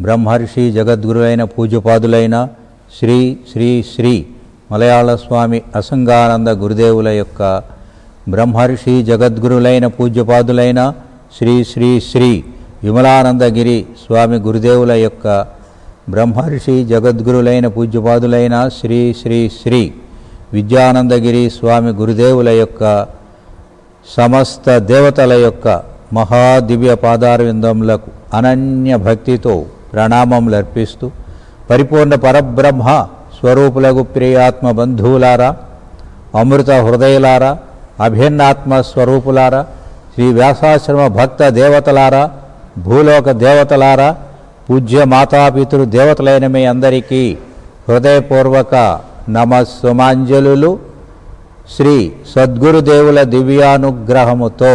బ్రహ్మర్షి జగద్గురులైన పూజ్యపాదులైన శ్రీ శ్రీ శ్రీ మలయాళ స్వామి అసంగానంద గురుదేవుల యొక్క బ్రహ్మర్షి జగద్గురులైన పూజ్యపాదులైన శ్రీ శ్రీ శ్రీ విమలానందగిరి స్వామి గురుదేవుల యొక్క బ్రహ్మర్షి జగద్గురులైన పూజ్యపాదులైన శ్రీ శ్రీ శ్రీ విద్యానందగిరి స్వామి గురుదేవుల యొక్క సమస్త దేవతల యొక్క మహాదివ్య పాదారవిందములకు అనన్య భక్తితో ప్రణామములు అర్పిస్తూ పరిపూర్ణ పరబ్రహ్మ స్వరూపులకు ప్రియాత్మ బంధువులారా, అమృత హృదయులారా, అభిన్నాత్మ స్వరూపులారా, శ్రీ వ్యాసాశ్రమ భక్త దేవతలారా, భూలోక దేవతలారా, పూజ్య మాతాపితృ దేవతలైన మీ అందరికీ హృదయపూర్వక నమస్సుమాంజలులు. శ్రీ సద్గురుదేవుల దివ్యానుగ్రహముతో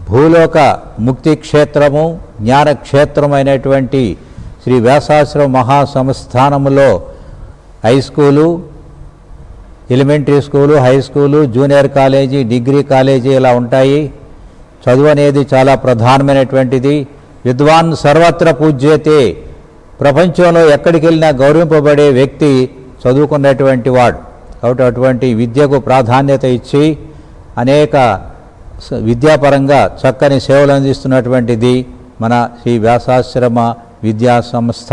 భూలోక ముక్తి క్షేత్రము జ్ఞానక్షేత్రమైనటువంటి శ్రీ వ్యాసాశ్రమ మహాసంస్థానములో high school, elementary school, high school, junior college, degree college ఇలా ఉంటాయి. చదువు అనేది చాలా ప్రధానమైనటువంటిది. విద్వాన్ సర్వత్ర పూజ్యతే, ప్రపంచంలో ఎక్కడికి వెళ్ళినా గౌరవింపబడే వ్యక్తి చదువుకున్నటువంటి వాడు. కాబట్టి అటువంటి విద్యకు ప్రాధాన్యత ఇచ్చి అనేక విద్యాపరంగా చక్కని సేవలు అందిస్తున్నటువంటిది మన శ్రీ వ్యాసాశ్రమ విద్యా సంస్థ.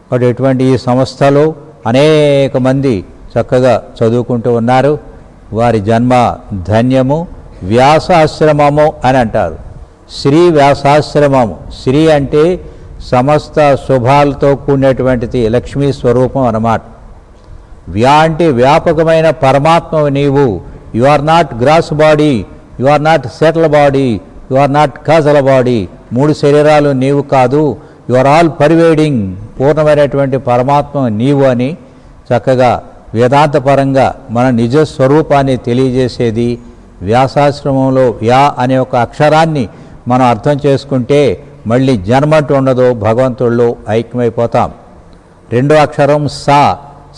కాబట్టి ఇటువంటి ఈ సంస్థలో అనేక మంది చక్కగా చదువుకుంటూ ఉన్నారు. వారి జన్మ ధన్యము. వ్యాసాశ్రమము అని అంటారు. శ్రీ వ్యాసాశ్రమము, శ్రీ అంటే సమస్త శుభాలతో కూడినటువంటిది, లక్ష్మీ స్వరూపం అన్నమాట. వ్యా అంటే వ్యాపకమైన పరమాత్మవు నీవు. You are not gross body, you are not subtle body, you are not causal body. 3 శరీరాలు నీవు కాదు. యు ఆర్ ఆల్ పర్వేడింగ్, పూర్ణమైనటువంటి పరమాత్మ నీవు అని చక్కగా వేదాంతపరంగా మన నిజ స్వరూపాన్ని తెలియజేసేది వ్యాసాశ్రమంలో. వ్యా అనే ఒక అక్షరాన్ని మనం అర్థం చేసుకుంటే మళ్ళీ జన్మంటూ ఉండదు, భగవంతుల్లో ఐక్యమైపోతాం. రెండో అక్షరం సా.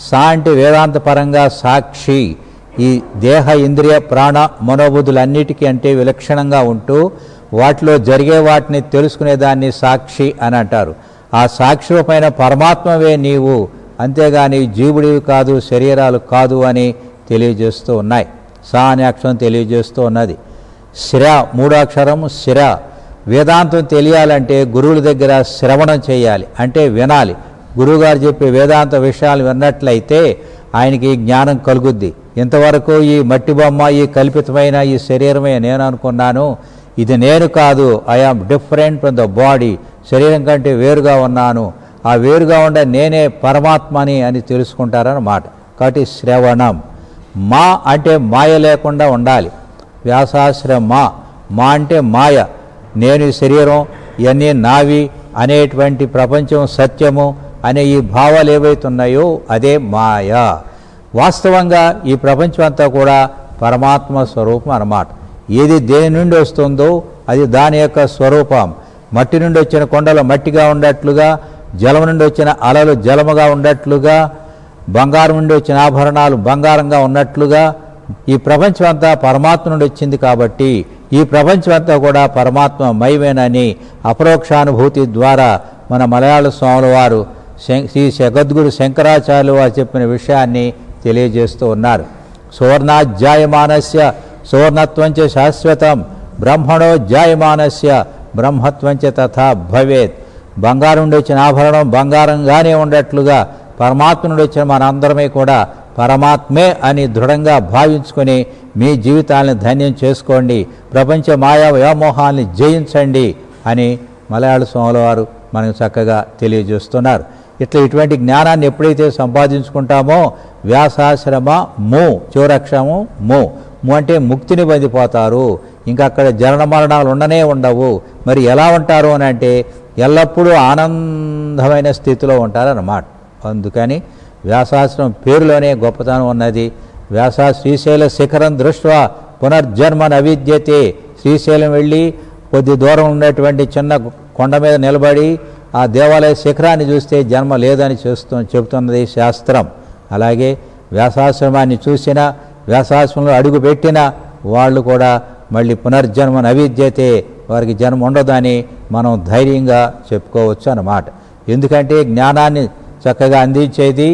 సా అంటే వేదాంతపరంగా సాక్షి. ఈ దేహ ఇంద్రియ ప్రాణ మనోబుద్ధులన్నిటికీ అంటే విలక్షణంగా ఉంటూ వాటిలో జరిగే వాటిని తెలుసుకునేదాన్ని సాక్షి అని అంటారు. ఆ సాక్షి పైన పరమాత్మవే నీవు, అంతేగాని జీవుడివి కాదు, శరీరాలు కాదు అని తెలియజేస్తూ ఉన్నాయి. సా అనే అక్షరం తెలియజేస్తూ ఉన్నది. శిర, 3వ అక్షరం శిర. వేదాంతం తెలియాలంటే గురువుల దగ్గర శ్రవణం చేయాలి, అంటే వినాలి. గురువుగారు చెప్పే వేదాంత విషయాలు విన్నట్లయితే ఆయనకి జ్ఞానం కలుగుద్ది. ఇంతవరకు ఈ మట్టి బొమ్మ, ఈ కల్పితమైన ఈ శరీరమే నేను అనుకున్నాను, ఇది నేను కాదు, I am different from the body, శరీరం కంటే వేరుగా ఉన్నాను, ఆ వేరుగా ఉండే నేనే పరమాత్మని అని తెలుసుకుంటారన్నమాట. కాబట్టి శ్రవణం. మా అంటే మాయ లేకుండా ఉండాలి. వ్యాసాశ్రమ మా అంటే మాయ, నేను ఈ శరీరం, ఇవన్నీ నావి అనేటువంటి ప్రపంచం సత్యము అనే ఈ భావాలు ఏవైతున్నాయో అదే మాయ. వాస్తవంగా ఈ ప్రపంచం అంతా కూడా పరమాత్మ స్వరూపం అన్నమాట. ఏది దేని నుండి వస్తుందో అది దాని యొక్క స్వరూపం. మట్టి నుండి వచ్చిన కొండలు మట్టిగా ఉండట్లుగా, జలం నుండి వచ్చిన అలలు జలముగా ఉండట్లుగా, బంగారం నుండి వచ్చిన ఆభరణాలు బంగారంగా ఉన్నట్లుగా ఈ ప్రపంచం అంతా పరమాత్మ నుండి వచ్చింది. కాబట్టి ఈ ప్రపంచం అంతా కూడా పరమాత్మ మయమేనని అపరోక్షానుభూతి ద్వారా మన మలయాళ స్వాముల వారు శ్రీ జగద్గురు శంకరాచార్యులు వారు చెప్పిన విషయాన్ని తెలియజేస్తూ ఉన్నారు. సువర్ణాధ్యాయమానస్య సువర్ణత్వంచ శాశ్వతం, బ్రహ్మణో జాయమానస్య బ్రహ్మత్వంచ తథా భవేత్. బంగారం నుండి వచ్చిన ఆభరణం బంగారంగానే ఉండట్లుగా పరమాత్మ నుండి వచ్చిన మనందరమే కూడా పరమాత్మే అని దృఢంగా భావించుకొని మీ జీవితాలను ధన్యం చేసుకోండి, ప్రపంచ మాయా వ్యామోహాన్ని జయించండి అని మలయాళ స్వాముల వారు మనకు చక్కగా తెలియజేస్తున్నారు. ఇటువంటి జ్ఞానాన్ని ఎప్పుడైతే సంపాదించుకుంటామో వ్యాసాశ్రమ ము, చివరక్షరము ము. ము అంటే ముక్తిని పొందిపోతారు. ఇంకా అక్కడ జనన మరణాలు ఉండనే ఉండవు. మరి ఎలా ఉంటారు అని అంటే ఎల్లప్పుడూ ఆనందమైన స్థితిలో ఉంటారన్నమాట. అందుకని వ్యాసాశ్రమం పేరులోనే గొప్పతనం ఉన్నది. వ్యాస శ్రీశైల శిఖరం దృష్ట్యా పునర్జన్మ నవిద్యతే. శ్రీశైలం వెళ్ళి కొద్ది దూరం ఉన్నటువంటి చిన్న కొండ మీద నిలబడి ఆ దేవాలయ శిఖరాన్ని చూస్తే జన్మ లేదని చెబుతున్నది శాస్త్రం. అలాగే వ్యాసాశ్రమాన్ని చూసిన, వ్యాసాశ్రమంలో అడుగు పెట్టిన వాళ్ళు కూడా మళ్ళీ పునర్జన్మ నవిద్యతే, వారికి జన్మ ఉండదని మనం ధైర్యంగా చెప్పుకోవచ్చు అన్నమాట. ఎందుకంటే జ్ఞానాన్ని చక్కగా అందించేది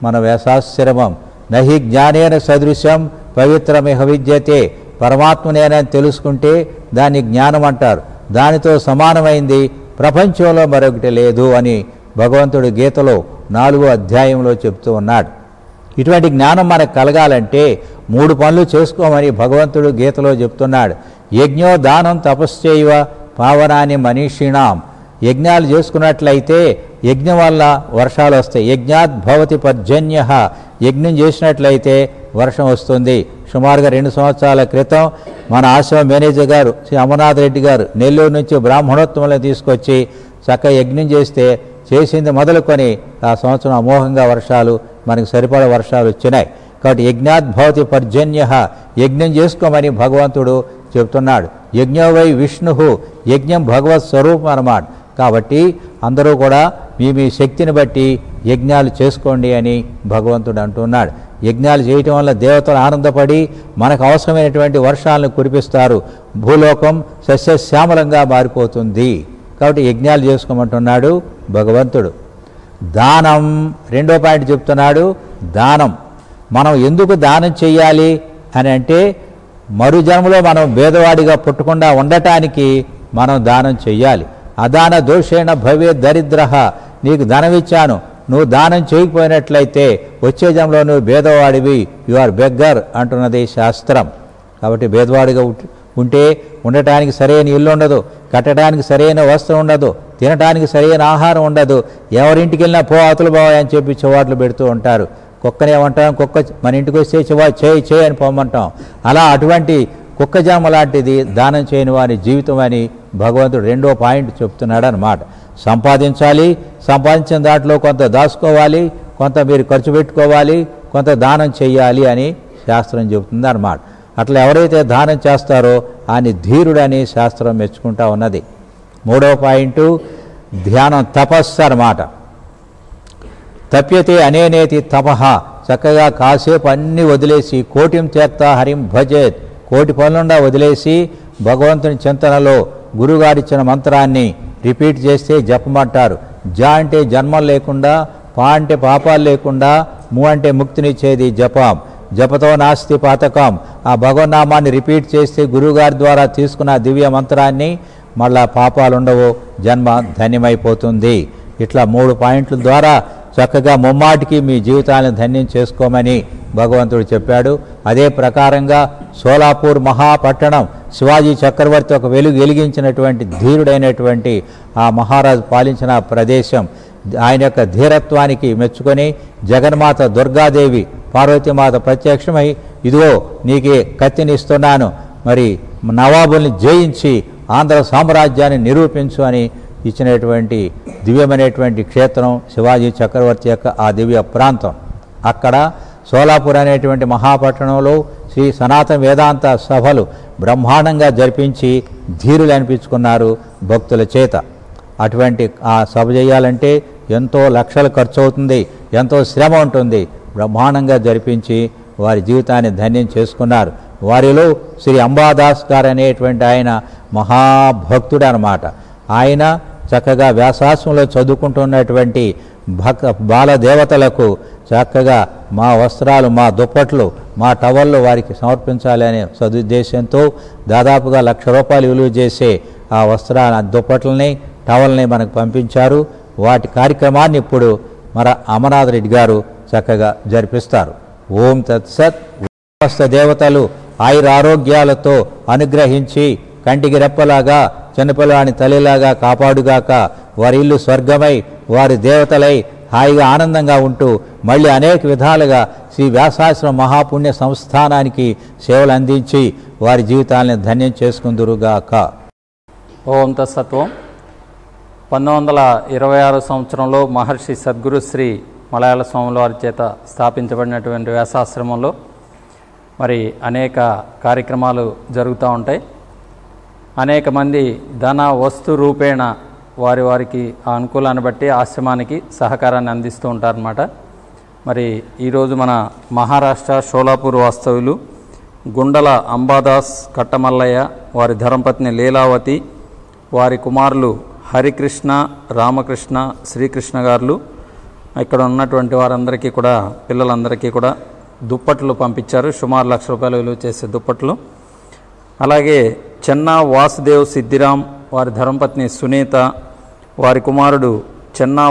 మన వేదాశ్రమం. నహి జ్ఞానేన సదృశం పవిత్రమిహ విద్యతే. పరమాత్మనేనని తెలుసుకుంటే దాన్ని జ్ఞానం అంటారు. దానితో సమానమైంది ప్రపంచంలో మరొకటి లేదు అని భగవంతుడు గీతలో 4వ అధ్యాయంలో చెప్తూ ఉన్నాడు. ఇటువంటి జ్ఞానం మనకు కలగాలంటే 3 పనులు చేసుకోమని భగవంతుడు గీతలో చెప్తున్నాడు. యజ్ఞో దానం తపశ్చైవ పావనాని మనీషిణాం. యజ్ఞాలు చేసుకున్నట్లయితే యజ్ఞం వల్ల వర్షాలు వస్తాయి. యజ్ఞాత్ భవతి పర్జన్య. యజ్ఞం చేసినట్లయితే వర్షం వస్తుంది. సుమారుగా 2 సంవత్సరాల క్రితం మన ఆశ్రమ మేనేజర్ గారు శ్రీ అమర్నాథ్ రెడ్డి గారు నెల్లూరు నుంచి బ్రాహ్మణోత్తములను తీసుకొచ్చి చక్కగా యజ్ఞం చేస్తే చేసింది మొదలుకొని ఆ సంవత్సరం అమోఘంగా వర్షాలు మనకు సరిపడా వర్షాలు వచ్చినాయి. కాబట్టి యజ్ఞాత్ భవతి పర్జన్య. యజ్ఞం చేసుకోమని భగవంతుడు చెప్తున్నాడు. యజ్ఞో వై విష్ణు. యజ్ఞం భగవత్ స్వరూపం అన్నమాట. కాబట్టి అందరూ కూడా మీ శక్తిని బట్టి యజ్ఞాలు చేసుకోండి అని భగవంతుడు అంటున్నాడు. యజ్ఞాలు చేయటం వల్ల దేవతలు ఆనందపడి మనకు అవసరమైనటువంటి వర్షాలను కురిపిస్తారు. భూలోకం సస్యశ్యామలంగా మారిపోతుంది. కాబట్టి యజ్ఞాలు చేసుకోమంటున్నాడు భగవంతుడు. దానం 2వ పాయింట్ చెప్తున్నాడు. దానం మనం ఎందుకు దానం చెయ్యాలి అని అంటే మరు జన్మలో మనం భేదవాడిగా పుట్టకుండా ఉండటానికి మనం దానం చెయ్యాలి. అదాన దోషేణ భవే దరిద్ర. నీకు ధనం ఇచ్చాను, నువ్వు దానం చేయకపోయినట్లయితే వచ్చే జన్మలో నువ్వు భేదవాడివి, యు ఆర్ బెగ్గర్ అంటున్నది శాస్త్రం. కాబట్టి భేదవాడిగా ఉంటే ఉండటానికి సరైన ఇల్లు ఉండదు, కట్టడానికి సరైన వస్త్రం ఉండదు, తినడానికి సరైన ఆహారం ఉండదు. ఎవరింటికి వెళ్ళినా పో అవతల బావాయి అని చెప్పి చివాట్లు పెడుతూ ఉంటారు. కుక్కనే ఏమంటాం, కుక్క మన ఇంటికి వస్తే చేయి అని పొమ్మంటాం. అలా అటువంటి కుక్క జామ లాంటిది దానం చేయని వారి జీవితం అని భగవంతుడు 2వ పాయింట్ చెప్తున్నాడు అన్నమాట. సంపాదించాలి, సంపాదించిన దాంట్లో కొంత దాచుకోవాలి, కొంత మీరు ఖర్చు పెట్టుకోవాలి, కొంత దానం చెయ్యాలి అని శాస్త్రం చెబుతుంది అన్నమాట. అట్లా ఎవరైతే దానం చేస్తారో ఆయన ధీరుడని శాస్త్రం మెచ్చుకుంటా ఉన్నది. 3వ పాయింట్ ధ్యానం, తపస్సు అన్నమాట. తప్యతే అనేనేతి తపః. చక్కగా కాసేపు అన్నీ వదిలేసి కోటిం త్యక్తా హరిం భజేత్. కోటి పనులుండా వదిలేసి భగవంతుని చింతనలో గురుగారిచ్చిన మంత్రాన్ని రిపీట్ చేస్తే జపమంటారు. జ అంటే జన్మం లేకుండా, పా అంటే పాపాలు లేకుండా, ము అంటే ముక్తినిచ్చేది జపం. జపతో నాస్తి పాతకం. ఆ భగవన్నామాన్ని రిపీట్ చేస్తే గురువుగారి ద్వారా తీసుకున్న దివ్య మంత్రాన్ని మళ్ళా పాపాలు ఉండవు, జన్మ ధన్యమైపోతుంది. ఇట్లా 3 పాయింట్ల ద్వారా చక్కగా ముమ్మాటికి మీ జీవితాలను ధన్యం చేసుకోమని భగవంతుడు చెప్పాడు. అదే ప్రకారంగా సోలాపూర్ మహాపట్టణం శివాజీ చక్రవర్తి ఒక వెలిగించినటువంటి ధీరుడైనటువంటి ఆ మహారాజు పాలించిన ప్రదేశం. ఆయన యొక్క ధీరత్వానికి మెచ్చుకొని జగన్మాత దుర్గాదేవి పార్వతీమాత ప్రత్యక్షమై ఇదిగో నీకే కత్తినిస్తున్నాను, మరి నవాబుల్ని జయించి ఆంధ్ర సామ్రాజ్యాన్ని నిరూపించు అని ఇచ్చినటువంటి దివ్యమైనటువంటి క్షేత్రం శివాజీ చక్రవర్తి యొక్క ఆ దివ్య ప్రాంతం. అక్కడ సోలాపూర్ అనేటువంటి మహాపట్టణంలో శ్రీ సనాతన వేదాంత సభలు బ్రహ్మాండంగా జరిపించి ధీరులు అనిపించుకున్నారు భక్తుల చేత. అటువంటి ఆ సభ చేయాలంటే ఎంతో లక్షలు ఖర్చు అవుతుంది, ఎంతో శ్రమ ఉంటుంది. బ్రహ్మాండంగా జరిపించి వారి జీవితాన్ని ధన్యం చేసుకున్నారు. వారిలో శ్రీ అంబాదాస్ గారు అనేటువంటి ఆయన మహాభక్తుడు అన్నమాట. ఆయన చక్కగా వ్యాసాశ్రంలో చదువుకుంటున్నటువంటి బాలదేవతలకు చక్కగా మా వస్త్రాలు, మా దుప్పట్లు, మా టవళ్ళు వారికి సమర్పించాలి అనే సదుద్దేశంతో దాదాపుగా ₹1,00,000 విలువ చేసే ఆ వస్త్రాల దుప్పట్లని, టవల్ని మనకు పంపించారు. వాటి కార్యక్రమాన్ని ఇప్పుడు మన అమర్నాథ్ రెడ్డి గారు చక్కగా జరిపిస్తారు. ఓం తత్సత్. సమస్త దేవతలు ఆయురారోగ్యాలతో అనుగ్రహించి కంటికి రెప్పలాగా చిన్నపిల్లాని తల్లిలాగా కాపాడుగాక. వారి ఇల్లు స్వర్గమై వారి దేవతలై హాయిగా ఆనందంగా ఉంటూ మళ్ళీ అనేక విధాలుగా శ్రీ వ్యాసాశ్రమ మహాపుణ్య సంస్థానానికి సేవలు అందించి వారి జీవితాలను ధన్యం చేసుకుందురుగాక. ఓం తత్సత్వం. 1926 సంవత్సరంలో మహర్షి సద్గురు శ్రీ మలయాళ స్వాముల వారి చేత స్థాపించబడినటువంటి వ్యాసాశ్రమంలో మరి అనేక కార్యక్రమాలు జరుగుతూ ఉంటాయి. అనేక మంది ధన వస్తు రూపేణ వారికి ఆ అనుకూలాన్ని బట్టి ఆశ్రమానికి సహకారాన్ని అందిస్తూ ఉంటారన్నమాట. మరి ఈరోజు మన మహారాష్ట్ర షోలాపూర్ వాస్తవ్యులు గుండల అంబాదాస్ కట్టమల్లయ్య, వారి ధర్మపత్ని లీలావతి, వారి కుమారులు హరికృష్ణ, రామకృష్ణ, శ్రీకృష్ణ గారు ఇక్కడ ఉన్నటువంటి వారందరికీ కూడా, పిల్లలందరికీ కూడా దుప్పట్లు పంపించారు. సుమారు ₹1,00,000 విలువ చేసే దుప్పట్లు. అలాగే చెన్నా వాసుదేవ్ సిద్ధిరామ్, వారి ధర్మపత్ని సునీత, వారి కుమారుడు చెన్నా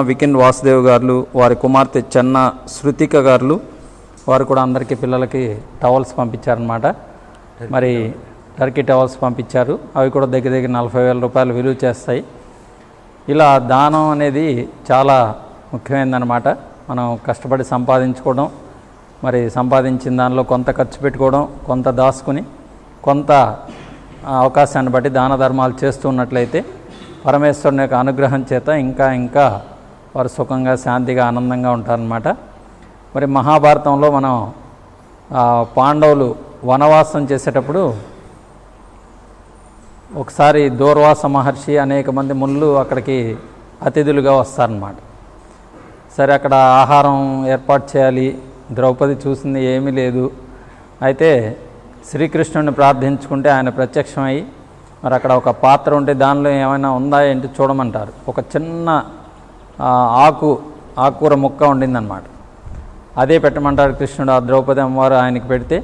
వికిన్ వాసుదేవ్ గారు, వారి కుమార్తె చెన్నా శృతిక గారు, వారు కూడా అందరికీ పిల్లలకి టవల్స్ పంపించారనమాట. మరి టర్కీ టవల్స్ పంపించారు. అవి కూడా దగ్గర దగ్గర ₹40,000 విలువ చేస్తాయి. ఇలా దానం అనేది చాలా ముఖ్యమైనదన్నమాట. మనం కష్టపడి సంపాదించుకోవడం, మరి సంపాదించిన దానిలో కొంత ఖర్చు పెట్టుకోవడం, కొంత దాచుకుని, కొంత అవకాశాన్ని బట్టి దాన ధర్మాలు చేస్తూ ఉన్నట్లయితే పరమేశ్వరుని యొక్క అనుగ్రహం చేత ఇంకా వారు సుఖంగా, శాంతిగా, ఆనందంగా ఉంటారన్నమాట. మరి మహాభారతంలో మనం పాండవులు వనవాసం చేసేటప్పుడు ఒకసారి దూర్వాస మహర్షి అనేక మంది మునులు అక్కడికి అతిథులుగా వస్తారన్నమాట. సరే, అక్కడ ఆహారం ఏర్పాటు చేయాలి. ద్రౌపది చూసింది ఏమీ లేదు. అయితే శ్రీకృష్ణుడిని ప్రార్థించుకుంటే ఆయన ప్రత్యక్షమై మరి అక్కడ ఒక పాత్ర ఉంటే దానిలో ఏమైనా ఉందా ఏంటి చూడమంటారు. ఒక చిన్న ఆకుకూర ముక్క ఉండిందన్నమాట. అదే పెట్టమంటారు కృష్ణుడు. ఆ ద్రౌపది అమ్మవారు ఆయనకి పెడితే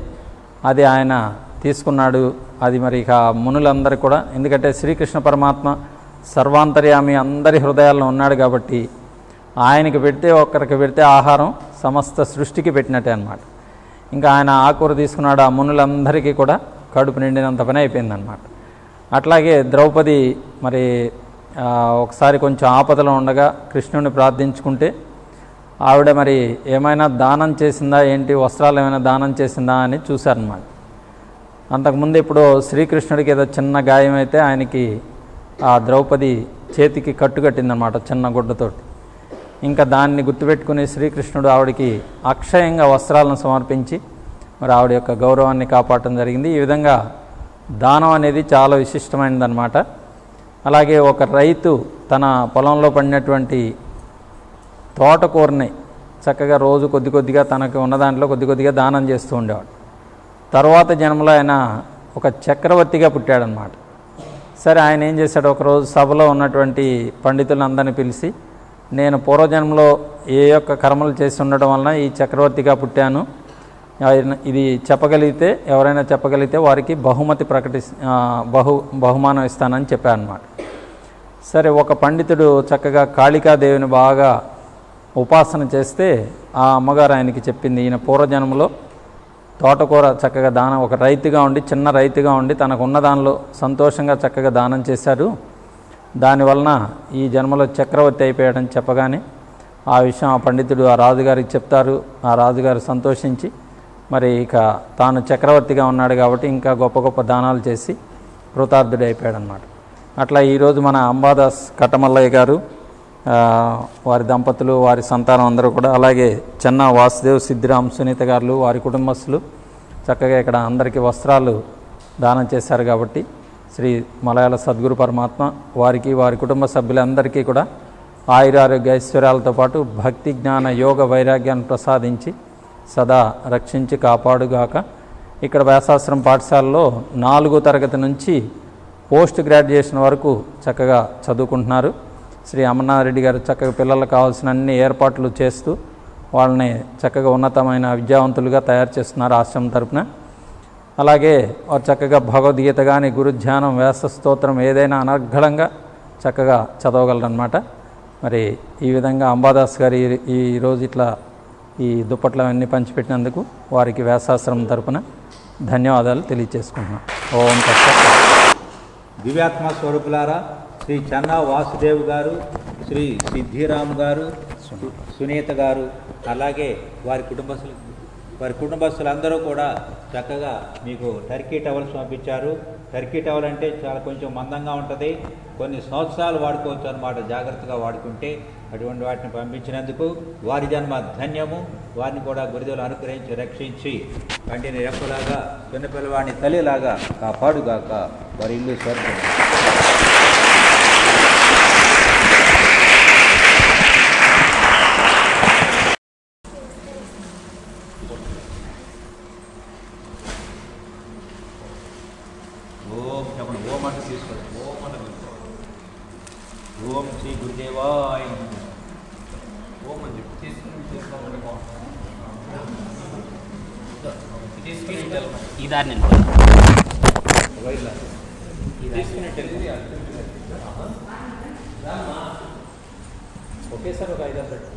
అది ఆయన తీసుకున్నాడు. అది మరి ఇక మునులందరూ కూడా, ఎందుకంటే శ్రీకృష్ణ పరమాత్మ సర్వాంతర్యామి అందరి హృదయాల్లో ఉన్నాడు కాబట్టి ఆయనకి పెడితే, ఒక్కరికి పెడితే ఆహారం సమస్త సృష్టికి పెట్టినట్టే అన్నమాట. ఇంకా ఆయన ఆకుకూర తీసుకున్నాడు. ఆ మునులందరికీ కూడా కడుపు నిండినంత పని అయిపోయిందన్నమాట. అట్లాగే ద్రౌపది మరి ఒకసారి కొంచెం ఆపదలో ఉండగా కృష్ణుడిని ప్రార్థించుకుంటే ఆవిడ మరి ఏమైనా దానం చేసిందా ఏంటి, వస్త్రాలు ఏమైనా దానం చేసిందా అని చూశారన్నమాట. అంతకుముందు ఇప్పుడు శ్రీకృష్ణుడికి ఏదో చిన్న గాయం అయితే ఆయనకి ఆ ద్రౌపది చేతికి కట్టుకట్టిందనమాట చిన్న గుడ్డతోటి. ఇంకా దాన్ని గుర్తుపెట్టుకుని శ్రీకృష్ణుడు ఆవిడికి అక్షయంగా వస్త్రాలను సమర్పించి మరి ఆవిడ యొక్క గౌరవాన్ని కాపాడటం జరిగింది. ఈ విధంగా దానం అనేది చాలా విశిష్టమైనదన్నమాట. అలాగే ఒక రైతు తన పొలంలో పడినటువంటి తోటకూరని చక్కగా రోజు కొద్దిగా తనకు ఉన్న దాంట్లో కొద్దిగా దానం చేస్తూ ఉండేవాడు. తర్వాత జన్మలో ఆయన ఒక చక్రవర్తిగా పుట్టాడనమాట. సరే, ఆయన ఏం చేశాడు, ఒకరోజు సభలో ఉన్నటువంటి పండితులందరినీ పిలిచి, నేను పూర్వజన్మలో ఏ యొక్క కర్మలు చేసి ఉండడం వలన ఈ చక్రవర్తిగా పుట్టాను, ఇది చెప్పగలిగితే, ఎవరైనా చెప్పగలిగితే వారికి బహుమానం ఇస్తానని చెప్పారన్నమాట. సరే, ఒక పండితుడు చక్కగా కాళికాదేవిని బాగా ఉపాసన చేస్తే ఆ అమ్మగారు ఆయనకి చెప్పింది, ఈయన పూర్వజన్మలో తోటకూర చక్కగా దానం, ఒక రైతుగా ఉండి, చిన్న రైతుగా ఉండి తనకున్న దానిలో సంతోషంగా చక్కగా దానం చేశారు, దానివలన ఈ జన్మలో చక్రవర్తి అయిపోయాడని చెప్పగానే ఆ విషయం ఆ పండితుడు ఆ రాజుగారికి చెప్తారు. ఆ రాజుగారు సంతోషించి మరి ఇక తాను చక్రవర్తిగా ఉన్నాడు కాబట్టి ఇంకా గొప్ప దానాలు చేసి కృతార్థుడు అయిపోయాడనమాట. అట్లా ఈరోజు మన అంబాదాస్ కట్టమల్లయ్య గారు, వారి దంపతులు, వారి సంతానం అందరూ కూడా, అలాగే చెన్నా వాసుదేవ్ సిద్ధిరామ్ సునీత గారు, వారి కుటుంబస్తులు చక్కగా ఇక్కడ అందరికీ వస్త్రాలు దానం చేశారు. కాబట్టి శ్రీ మలయాళ సద్గురు పరమాత్మ వారికి, వారి కుటుంబ సభ్యులందరికీ కూడా ఆయురారోగ్య ఐశ్వర్యాలతో పాటు భక్తి, జ్ఞాన, యోగ, వైరాగ్యాన్ని ప్రసాదించి సదా రక్షించి కాపాడుగాక. ఇక్కడ వ్యాసాశ్రమం పాఠశాలలో 4వ తరగతి నుంచి పోస్ట్ గ్రాడ్యుయేషన్ వరకు చక్కగా చదువుకుంటున్నారు. శ్రీ అమర్నాథరెడ్డి గారు చక్కగా పిల్లలకు కావాల్సిన అన్ని ఏర్పాట్లు చేస్తూ వాళ్ళని చక్కగా ఉన్నతమైన విద్యావంతులుగా తయారు చేస్తున్నారు ఆశ్రమం తరపున. అలాగే వారు చక్కగా భగవద్గీత కానీ, గురు ధ్యానం, వ్యాస స్తోత్రం ఏదైనా అనర్గళంగా చక్కగా చదవగలరన్నమాట. మరి ఈ విధంగా అంబాదాస్ గారు ఈరోజు ఇట్లా ఈ దుప్పట్లు అవన్నీ పంచిపెట్టినందుకు వారికి వ్యాసాశ్రమం తరపున ధన్యవాదాలు తెలియజేసుకుంటున్నాం. ఓం తత్సత్. దివ్యాత్మ స్వరూపులారా, శ్రీ చెన్నా వాసుదేవ్ గారు, శ్రీ సిద్ధిరామ్ గారు, సునీత గారు, అలాగే వారి కుటుంబస్తులందరూ కూడా చక్కగా మీకు టర్కీ టవల్స్ పంపించారు. టర్కీ టవల్ అంటే చాలా కొంచెం మందంగా ఉంటుంది, కొన్ని సంవత్సరాలు వాడుకోవచ్చు అన్నమాట, జాగ్రత్తగా వాడుకుంటే. అటువంటి వాటిని పంపించినందుకు వారి జన్మ ధన్యము. వారిని కూడా గురుదేవులు అనుగ్రహించి రక్షించి కంటిని రెప్పలాగా, చిన్నపిల్లవాడిని తల్లిలాగా కాపాడుగాక. వారి ఇల్లు స్వర్గం. ఓ గురుదేవాయ ఓం అని చెప్పి తీసుకుని ఈ దారి నేను ఒకేసారి ఒక 5 పెట్టు.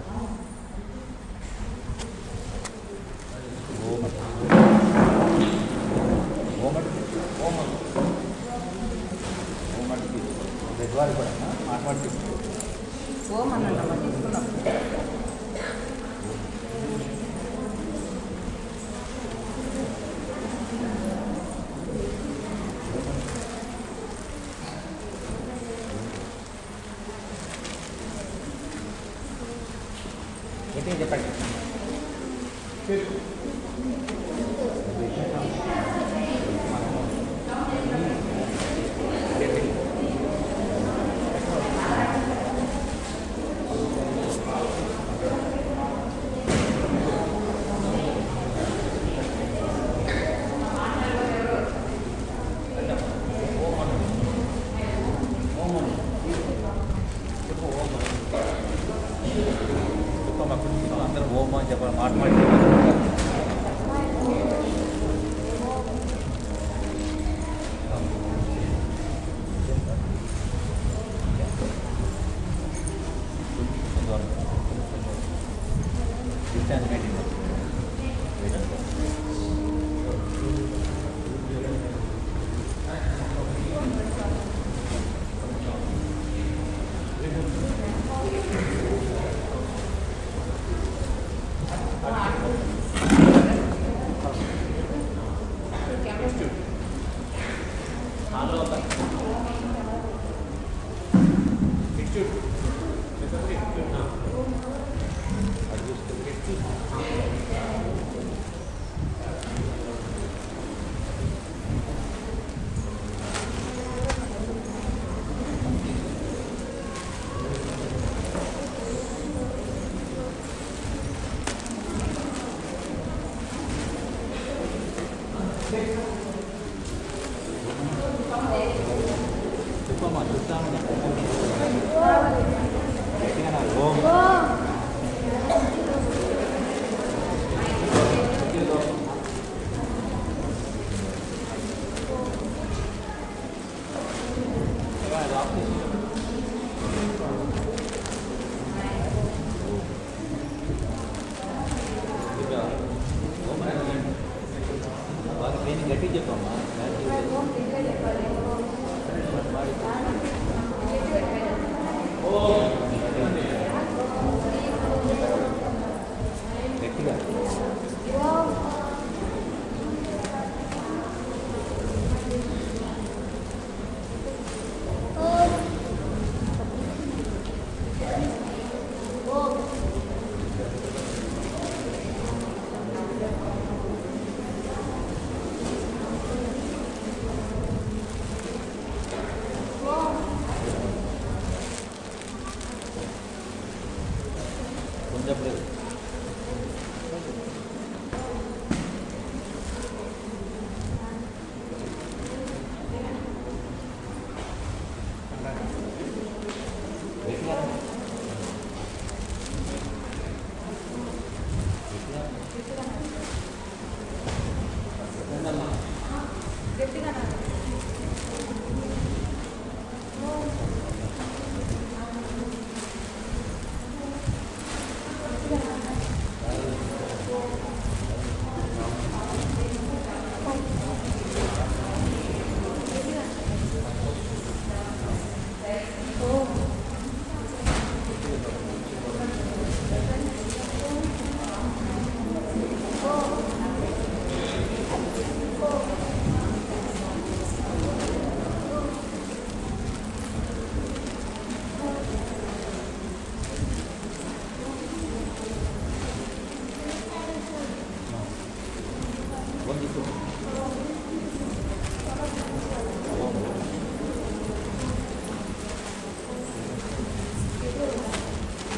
రెగ్యులర్ కూడా మాట్లాడుతూ ఓం అన్న తీసుకున్నాం. చెప్పండి. అందరూ ఓం అని చెప్పాలి మాట్లాడి గట్టి చెప్పమ్మా గట్టిగా చెప్పలేదు.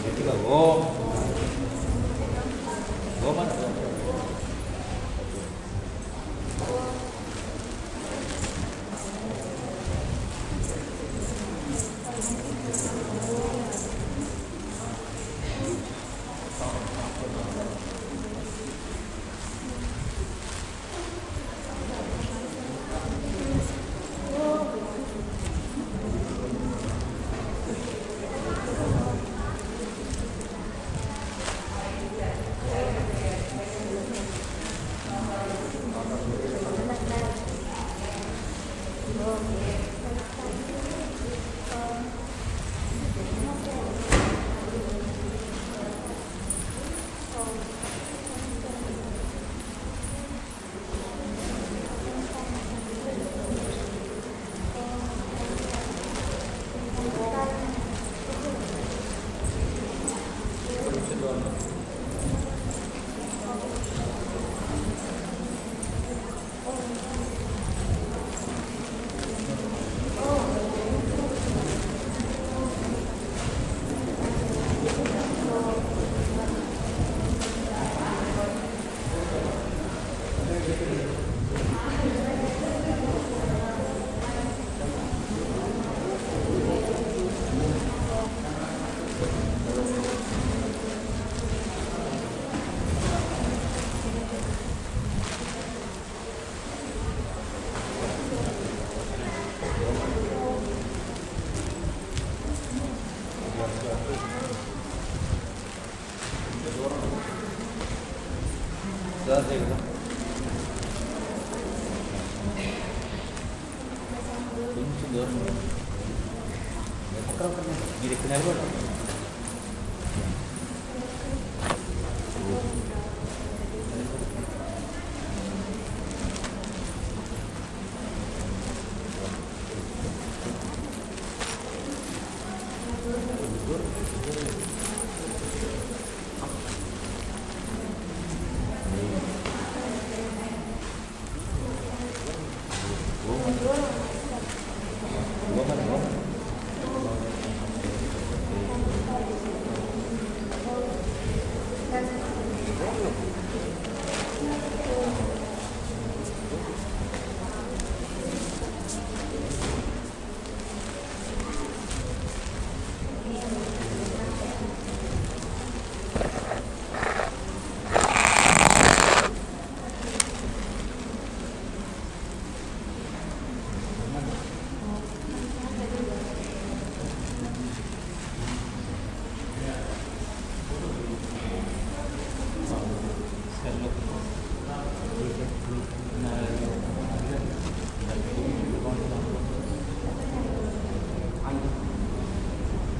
గట్టిగా ఓం ఓమన మీరు ఇక్కడ నిలబడి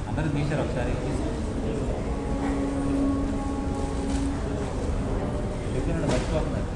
అందరూ తీశారు ఒకసారి మర్చిపోతున్నారు.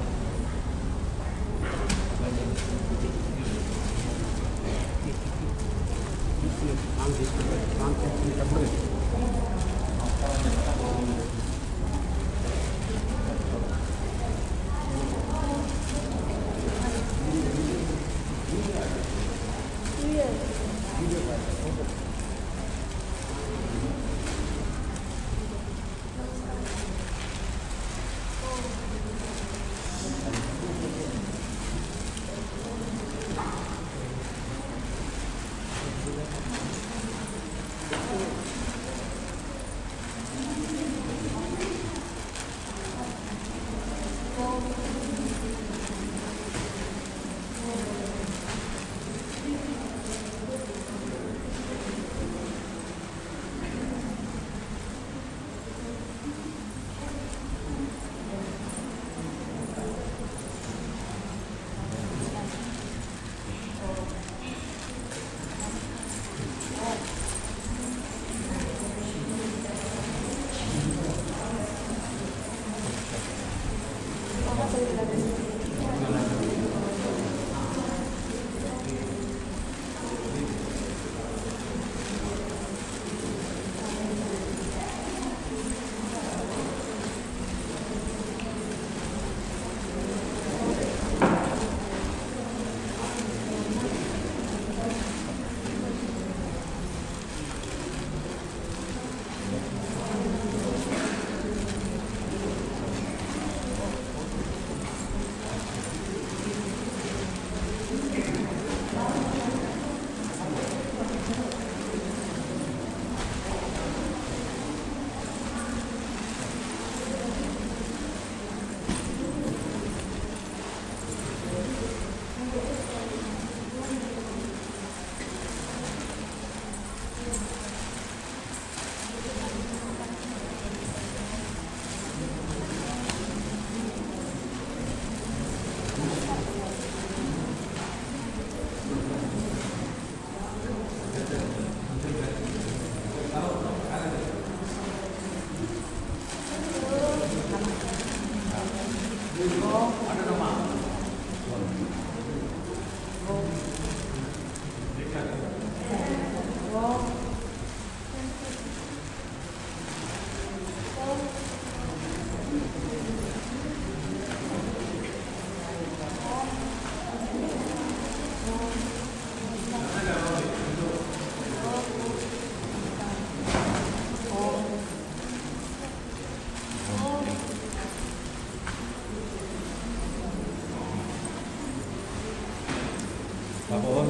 ओम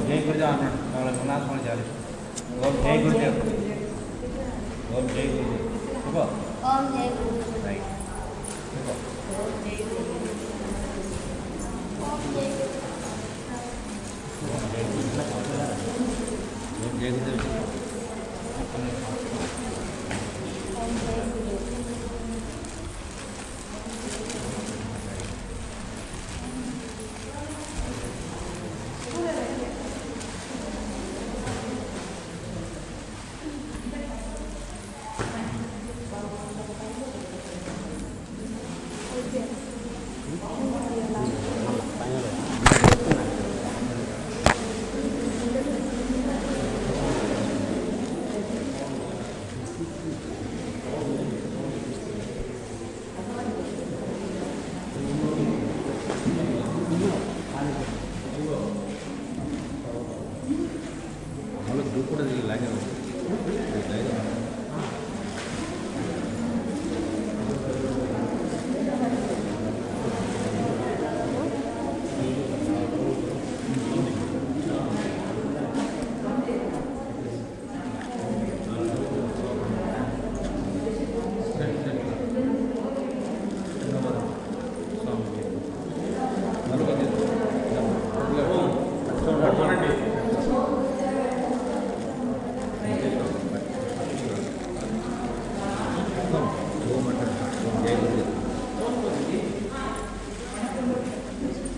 जय गुरुदेव रघुनाथ होने जा रहे ओम जय गुरुदेव ओम जय गुरुदेव देखो ओम जय गुरुदेव राइट देखो ओम जय गुरुदेव ओम जय ओम जय गुरुदेव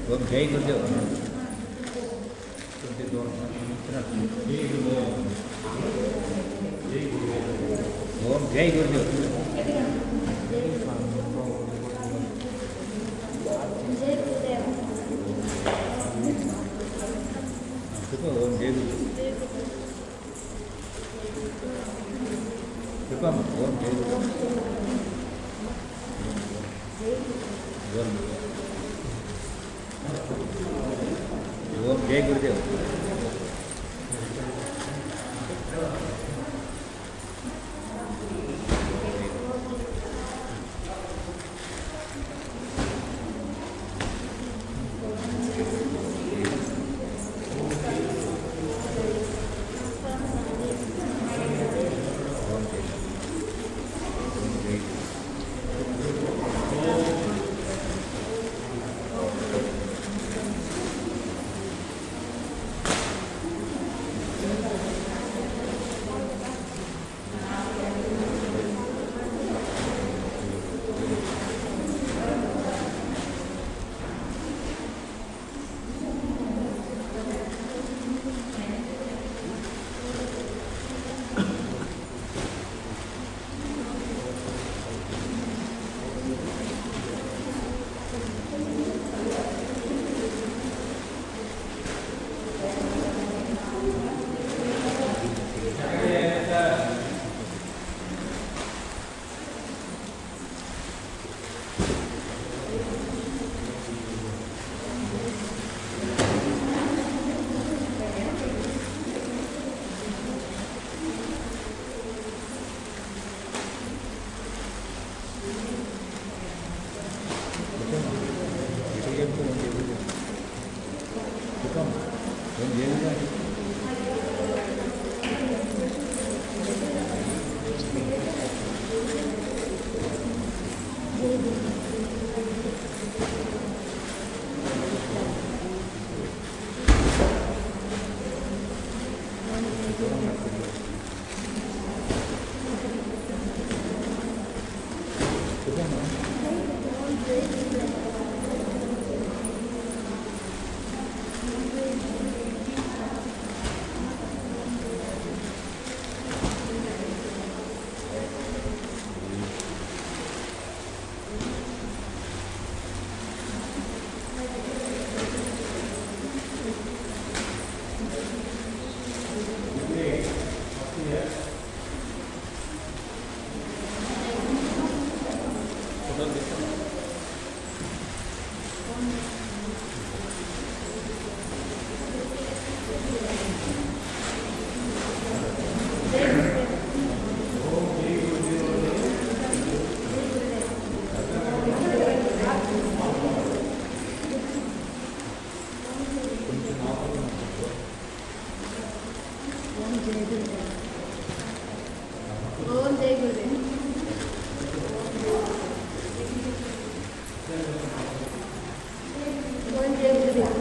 ओम जय गुरुदेव ओम जय गुरुदेव जय गुरुदेव देखो ओम जय गुरुदेव देखो ओम जय गुरुदेव ओम जय गुरुदेव ओम जय गुरुदेव। ओम जय गुरुदेव।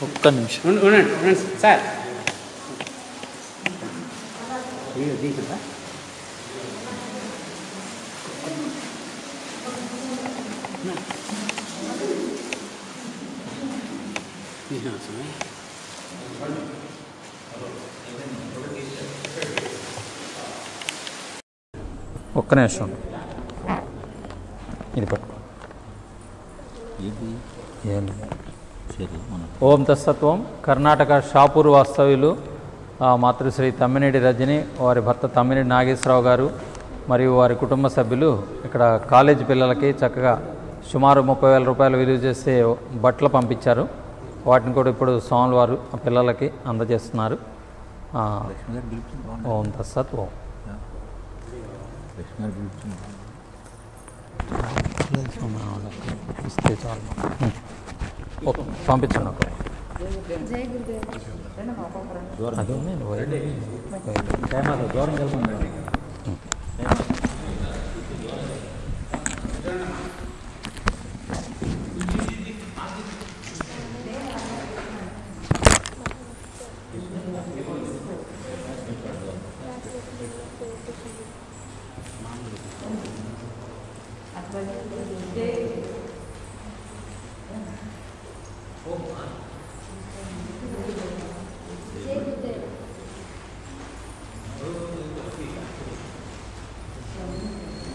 ఒక్క నిమిషం ఉండండి సార్ తీసుకుంటా ఒక్క నిమిషం ఇది పట్టుకో. ఓం తత్సత్వం. కర్ణాటక షాపూర్ వాస్తవ్యులు మాతృశ్రీ తమ్మినేడి రజని, వారి భర్త తమ్మినేడి నాగేశ్వరరావు గారు మరియు వారి కుటుంబ సభ్యులు ఇక్కడ కాలేజీ పిల్లలకి చక్కగా సుమారు 30,000 రూపాయలు విలువ చేసే బట్టలు పంపించారు. వాటిని కూడా ఇప్పుడు స్వాములు వారు ఆ పిల్లలకి అందజేస్తున్నారు. ఓం తత్సత్వం. ఇస్తే చాలు. పంపించండి ఒక జై గురుదేవ్. అదే దూరం వెళ్తుంది.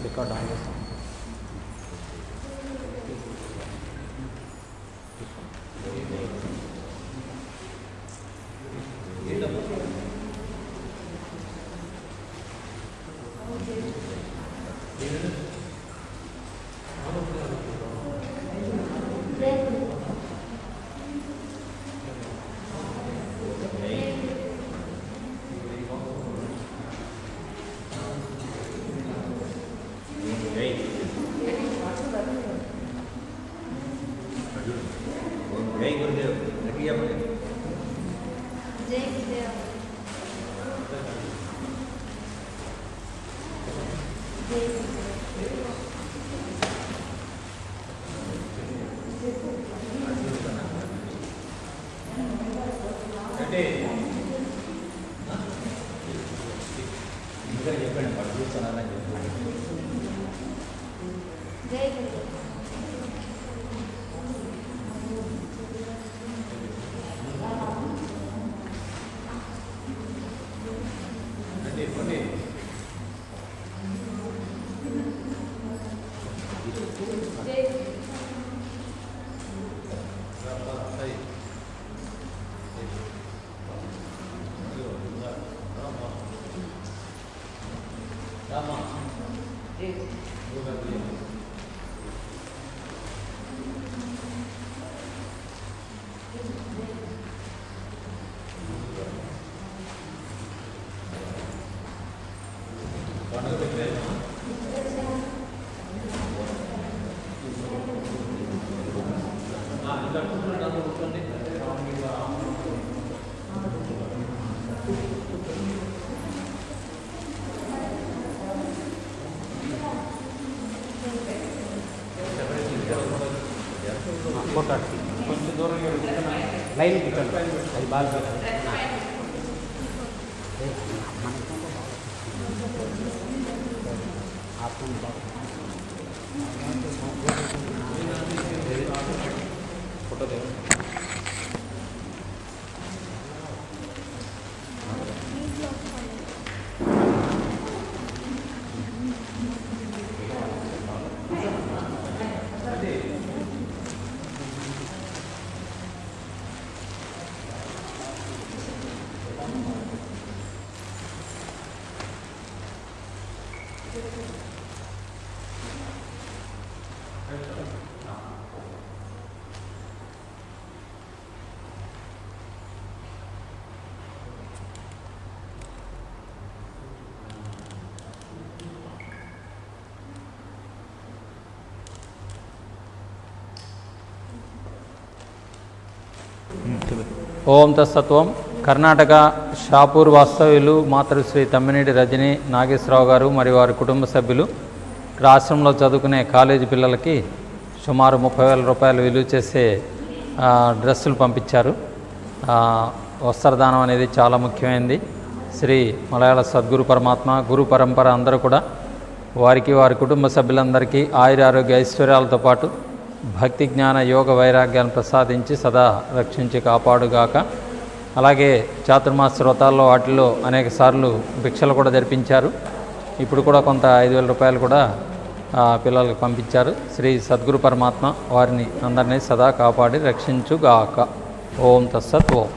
రికార్డ్ ఆన్ చేస్తాం. జై గురుదేవ్. జై గురుదేవ్. చెప్పండి పట్టు చూస్తున్నారని చెప్పి. జై గురుదేవ్. లైన్ పెట్టండి అది బాగా ఫోటో దేవు ఓం తత్సత్వం. కర్ణాటక షాపూర్ వాస్తవ్యులు మాతృశ్రీ తమ్మినేడి రజని నాగేశ్వరరావు గారు మరియు వారి కుటుంబ సభ్యులు ఆశ్రమంలో చదువుకునే కాలేజీ పిల్లలకి సుమారు 30,000 రూపాయలు విలువ చేసే డ్రెస్సులు పంపించారు. వస్త్రదానం అనేది చాలా ముఖ్యమైనది. శ్రీ మలయాళ సద్గురు పరమాత్మ గురు పరంపర అందరూ కూడా వారికి వారి కుటుంబ సభ్యులందరికీ ఆయురారోగ్య ఐశ్వర్యాలతో పాటు భక్తి జ్ఞాన యోగ వైరాగ్యాన్ని ప్రసాదించి సదా రక్షించి కాపాడుగాక. అలాగే చాతుర్మాస వ్రతాల్లో వాటిల్లో అనేక సార్లు భిక్షలు కూడా జరిపించారు. ఇప్పుడు కూడా కొంత 5,000 రూపాయలు కూడా పిల్లలకు పంపించారు. శ్రీ సద్గురు పరమాత్మ వారిని అందరినీ సదా కాపాడి రక్షించుగాక. ఓం తత్సత్. ఓం.